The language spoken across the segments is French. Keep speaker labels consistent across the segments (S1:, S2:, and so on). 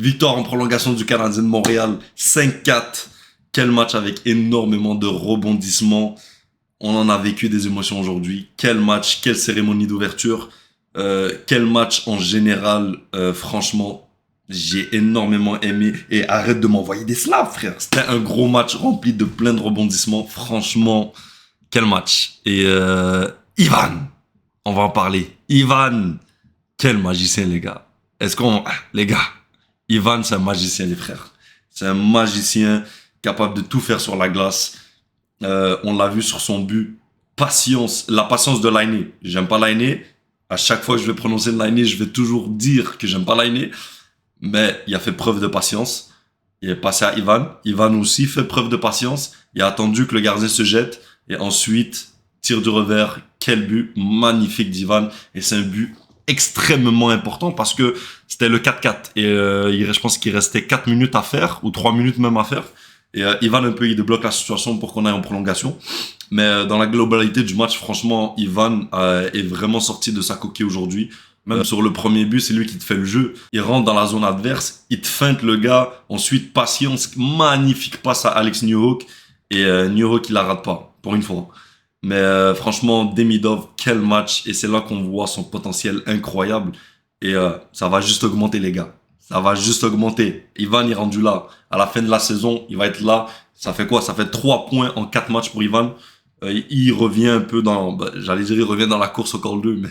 S1: Victoire en prolongation du Canadien de Montréal, 5-4. Quel match avec énormément de rebondissements. On en a vécu des émotions aujourd'hui. Quel match, quelle cérémonie d'ouverture. Quel match en général. Franchement, j'ai énormément aimé. Et arrête de m'envoyer des slaves, frère. C'était un gros match rempli de plein de rebondissements. Franchement, quel match. Et Ivan, on va en parler. Ivan, quel magicien, les gars. Les gars, Ivan, c'est un magicien, les frères. C'est un magicien capable de tout faire sur la glace. On l'a vu sur son but. La patience de Laine. J'aime pas Laine. À chaque fois que je vais prononcer Laine, je vais toujours dire que j'aime pas Laine. Mais il a fait preuve de patience. Il est passé à Ivan. Ivan aussi fait preuve de patience. Il a attendu que le gardien se jette. Et ensuite, tir du revers. Quel but magnifique d'Ivan. Et c'est un but extrêmement important parce que c'était le 4-4. Et je pense qu'il restait 4 minutes à faire, ou 3 minutes même à faire. Et Ivan, un peu, il débloque la situation pour qu'on aille en prolongation. Mais dans la globalité du match, franchement, Ivan est vraiment sorti de sa coquille aujourd'hui. Même sur le premier but, c'est lui qui te fait le jeu. Il rentre dans la zone adverse, il te feinte le gars. Ensuite, patience, magnifique passe à Alex Newhook. Et Newhook, il la rate pas, pour une fois. Mais franchement, Demidov, quel match. Et c'est là qu'on voit son potentiel incroyable. Et ça va juste augmenter, les gars. Ça va juste augmenter. Ivan est rendu là. À la fin de la saison, il va être là. Ça fait quoi? Ça fait 3 points en 4 matchs pour Ivan. Il revient un peu il revient dans la course au Call 2, mais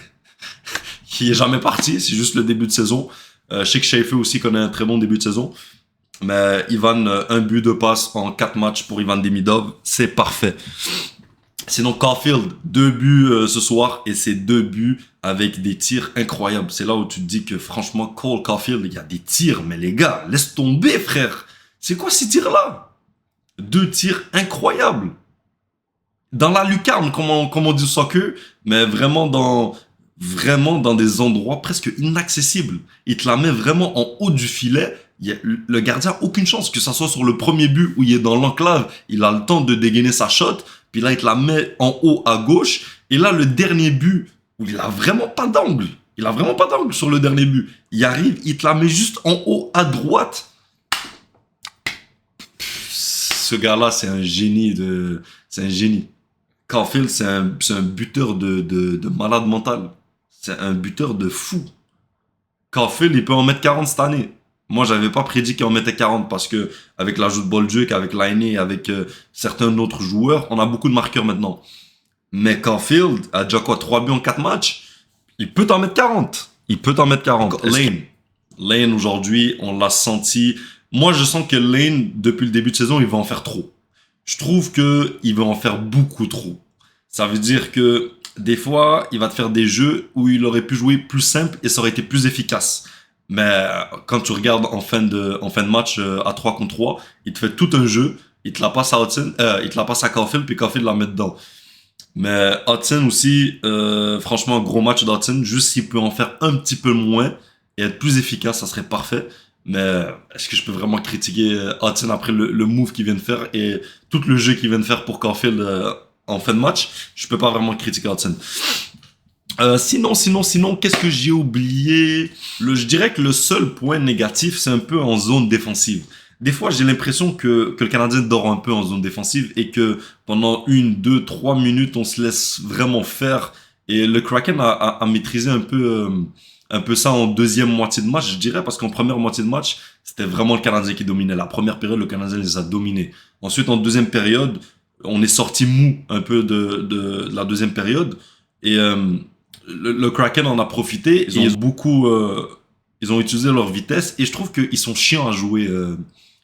S1: qui est jamais parti. C'est juste le début de saison. Je sais que Sheffield aussi connaît un très bon début de saison. Mais Ivan, un but de passe en 4 matchs pour Ivan Demidov. C'est parfait. Sinon, Caulfield, 2 buts ce soir, et c'est 2 buts avec des tirs incroyables. C'est là où tu te dis que franchement, Cole Caulfield, il y a des tirs, mais les gars, laisse tomber, frère. C'est quoi ces tirs-là? 2 tirs incroyables. Dans la lucarne, comme on dit au soccer, mais vraiment dans des endroits presque inaccessibles. Il te la met vraiment en haut du filet. Le gardien a aucune chance, que ça soit sur le premier but où il est dans l'enclave, il a le temps de dégainer sa shot. Puis là, il te la met en haut à gauche. Et là, le dernier but, où il a vraiment pas d'angle. Il a vraiment pas d'angle sur le dernier but. Il arrive, il te la met juste en haut à droite. Ce gars-là, c'est un génie. Caulfield, c'est un buteur de malade mental. C'est un buteur de fou. Caulfield, il peut en mettre 40 cette année. Moi, j'avais pas prédit qu'il en mettait 40 parce que avec l'ajout de Bolduc, avec Laine, avec certains autres joueurs, on a beaucoup de marqueurs maintenant. Mais Caulfield a déjà 3 buts en 4 matchs. Il peut t'en mettre 40. Il peut t'en mettre 40. Lane, aujourd'hui, on l'a senti. Moi, je sens que Lane, depuis le début de saison, il va en faire trop. Je trouve que il va en faire beaucoup trop. Ça veut dire que des fois, il va te faire des jeux où il aurait pu jouer plus simple et ça aurait été plus efficace. Mais quand tu regardes en fin de match à 3 contre 3, il te fait tout un jeu, il te la passe à Hudson, il te la passe à Caulfield, puis Caulfield la met dedans. Mais Hudson aussi, franchement, gros match d'Hudson, juste s'il peut en faire un petit peu moins et être plus efficace, ça serait parfait. Mais est-ce que je peux vraiment critiquer Hudson après le move qu'il vient de faire et tout le jeu qu'il vient de faire pour Caulfield en fin de match? Je peux pas vraiment critiquer Hudson. Sinon, qu'est-ce que j'ai oublié? Je dirais que le seul point négatif, c'est un peu en zone défensive. Des fois, j'ai l'impression que le Canadien dort un peu en zone défensive et que pendant 1, 2, 3 minutes, on se laisse vraiment faire. Et le Kraken a maîtrisé un peu ça en deuxième moitié de match, je dirais, parce qu'en première moitié de match, c'était vraiment le Canadien qui dominait. La première période, le Canadien les a dominés. Ensuite, en deuxième période, on est sorti mou un peu de la deuxième période. Et le Kraken en a profité. Ils ont utilisé leur vitesse et je trouve qu'ils sont chiants à jouer.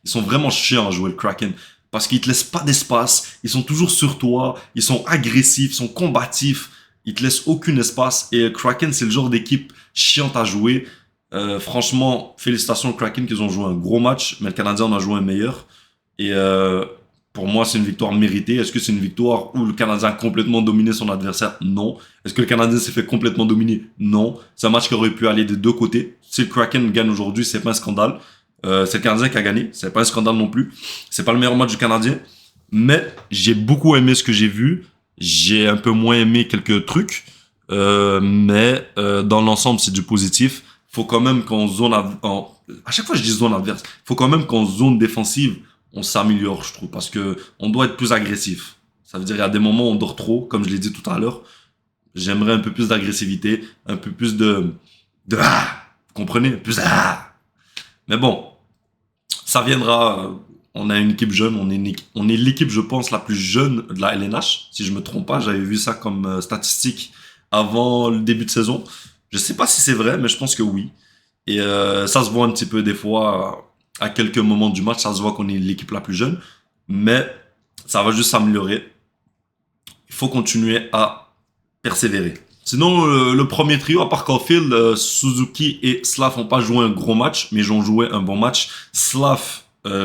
S1: Ils sont vraiment chiants à jouer le Kraken parce qu'ils te laissent pas d'espace. Ils sont toujours sur toi. Ils sont agressifs, ils sont combatifs. Ils te laissent aucun espace. Et Kraken, c'est le genre d'équipe chiante à jouer. Franchement, félicitations au Kraken qu'ils ont joué un gros match, mais le Canadien en a joué un meilleur. Et pour moi, c'est une victoire méritée. Est-ce que c'est une victoire où le Canadien a complètement dominé son adversaire? Non. Est-ce que le Canadien s'est fait complètement dominer? Non. C'est un match qui aurait pu aller des deux côtés. Si le Kraken gagne aujourd'hui, c'est pas un scandale. C'est le Canadien qui a gagné. C'est pas un scandale non plus. C'est pas le meilleur match du Canadien. Mais j'ai beaucoup aimé ce que j'ai vu. J'ai un peu moins aimé quelques trucs. Mais dans l'ensemble, c'est du positif. faut quand même qu'en à chaque fois je dis zone adverse, faut quand même qu'en zone défensive, on s'améliore, je trouve, parce que on doit être plus agressif. Ça veut dire, il y a des moments où on dort trop, comme je l'ai dit tout à l'heure. J'aimerais un peu plus d'agressivité, un peu plus vous comprenez? Plus Mais bon, ça viendra. On a une équipe jeune, on est l'équipe, je pense, la plus jeune de la LNH. Si je me trompe pas, j'avais vu ça comme statistique avant le début de saison. Je sais pas si c'est vrai, mais je pense que oui. Et ça se voit un petit peu des fois à quelques moments du match, ça se voit qu'on est l'équipe la plus jeune, mais ça va juste s'améliorer. Il faut continuer à persévérer. Sinon, le premier trio, à part Caulfield, Suzuki et Slav n'ont pas joué un gros match, mais ils ont joué un bon match. Slav,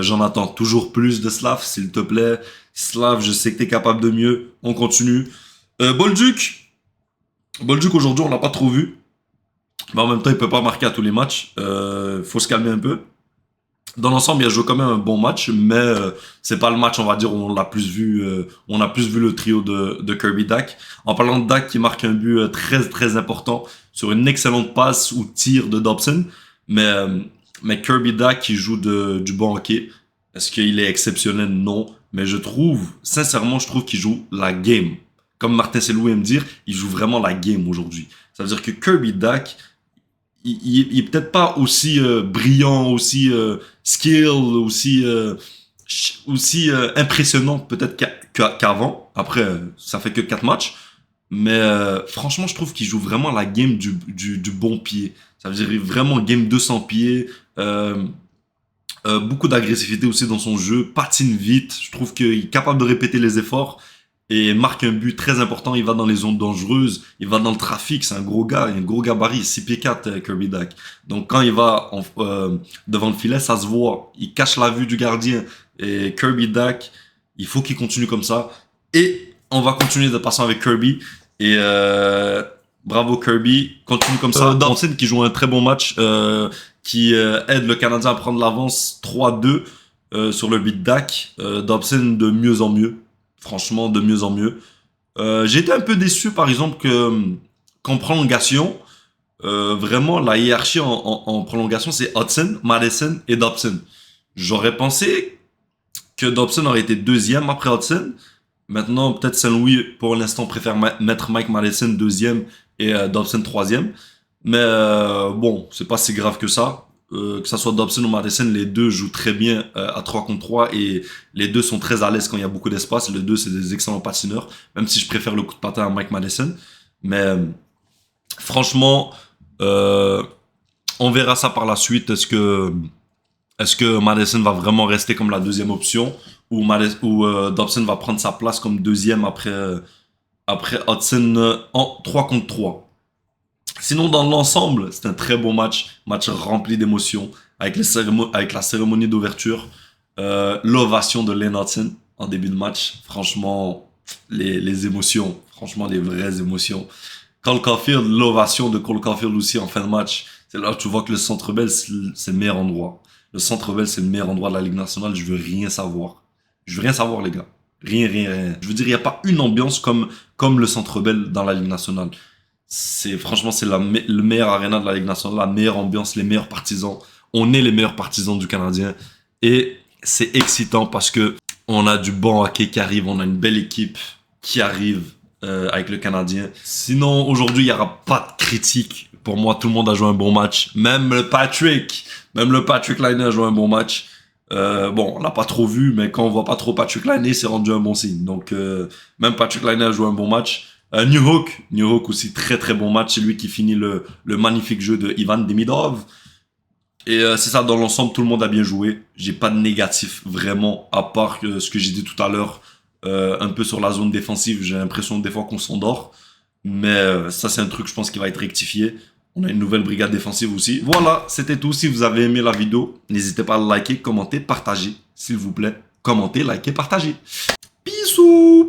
S1: j'en attends toujours plus de Slav, s'il te plaît. Slav, je sais que tu es capable de mieux. On continue. Bolduc. Bolduc, aujourd'hui, on l'a pas trop vu. Mais en même temps, il peut pas marquer à tous les matchs. Faut se calmer un peu. Dans l'ensemble, il a joué quand même un bon match, mais c'est pas le match, on va dire, où on l'a plus vu. On a plus vu le trio de Kirby Dak. En parlant de Dak, qui marque un but très très important sur une excellente passe ou tir de Dobson, mais mais Kirby Dak qui joue du bon hockey. Est-ce qu'il est exceptionnel? Non, mais je trouve, sincèrement, je trouve qu'il joue la game. Comme Martin Selou aime dire, il joue vraiment la game aujourd'hui. Ça veut dire que Kirby Dak, il est peut-être pas aussi brillant, aussi skill, aussi impressionnant peut-être qu'avant. Après, ça fait que 4 matchs. Mais franchement, je trouve qu'il joue vraiment la game du bon pied. Ça veut dire vraiment game 200 pieds. Beaucoup d'agressivité aussi dans son jeu. Patine vite. Je trouve qu'il est capable de répéter les efforts et marque un but très important. Il va dans les zones dangereuses, il va dans le trafic. C'est un gros gars, il a un gros gabarit, 6 pieds 4, Kirby Dak. Donc quand il va devant le filet, ça se voit. Il cache la vue du gardien. Et Kirby Dak, il faut qu'il continue comme ça. Et on va continuer de passer avec Kirby. Et bravo Kirby, continue comme ça. Dobson qui joue un très bon match, qui aide le Canadien à prendre l'avance 3-2 sur le beat Dak. Dobson de mieux en mieux. Franchement, de mieux en mieux. J'ai été un peu déçu, par exemple, qu'en prolongation, vraiment, la hiérarchie en prolongation, c'est Hudson, Madison et Dobson. J'aurais pensé que Dobson aurait été deuxième après Hudson. Maintenant, peut-être Saint-Louis, pour l'instant, préfère mettre Mike Madison deuxième et Dobson troisième. Mais bon, c'est pas si grave que ça. Que ça soit Dobson ou Madison, les deux jouent très bien à 3 contre 3 et les deux sont très à l'aise quand il y a beaucoup d'espace. Les deux, c'est des excellents patineurs, même si je préfère le coup de patin à Mike Madison. Mais franchement, on verra ça par la suite. Est-ce que Madison va vraiment rester comme la deuxième option ou Dobson va prendre sa place comme deuxième après Hudson en 3 contre 3. Sinon, dans l'ensemble, c'est un très beau match rempli d'émotions, avec la cérémonie d'ouverture, l'ovation de Lane Hudson en début de match. Franchement, les émotions, franchement, les vraies émotions. Cole Caulfield, l'ovation de Cole Caulfield aussi en fin de match. C'est là où tu vois que le Centre Bell, c'est le meilleur endroit. Le Centre Bell, c'est le meilleur endroit de la Ligue nationale. Je veux rien savoir. Je veux rien savoir, les gars. Rien, rien, rien. Je veux dire, il n'y a pas une ambiance comme le Centre Bell dans la Ligue nationale. Franchement, c'est le meilleur aréna de la Ligue nationale, la meilleure ambiance, les meilleurs partisans. On est les meilleurs partisans du Canadien. Et c'est excitant parce que on a du bon hockey qui arrive, on a une belle équipe qui arrive avec le Canadien. Sinon, aujourd'hui, il n'y aura pas de critique. Pour moi, tout le monde a joué un bon match. Même le Patrick Laine a joué un bon match. Bon, on l'a pas trop vu, mais quand on voit pas trop Patrick Laine, c'est rendu un bon signe. Donc, même Patrick Laine a joué un bon match. New Hawk aussi, très très bon match. C'est lui qui finit le magnifique jeu de Ivan Demidov. Et c'est ça, dans l'ensemble, tout le monde a bien joué. J'ai pas de négatif, vraiment, à part ce que j'ai dit tout à l'heure, un peu sur la zone défensive. J'ai l'impression des fois qu'on s'endort. Mais ça, c'est un truc, je pense, qui va être rectifié. On a une nouvelle brigade défensive aussi. Voilà, c'était tout. Si vous avez aimé la vidéo, n'hésitez pas à liker, commenter, partager. S'il vous plaît, commentez, likez, partagez. Bisous!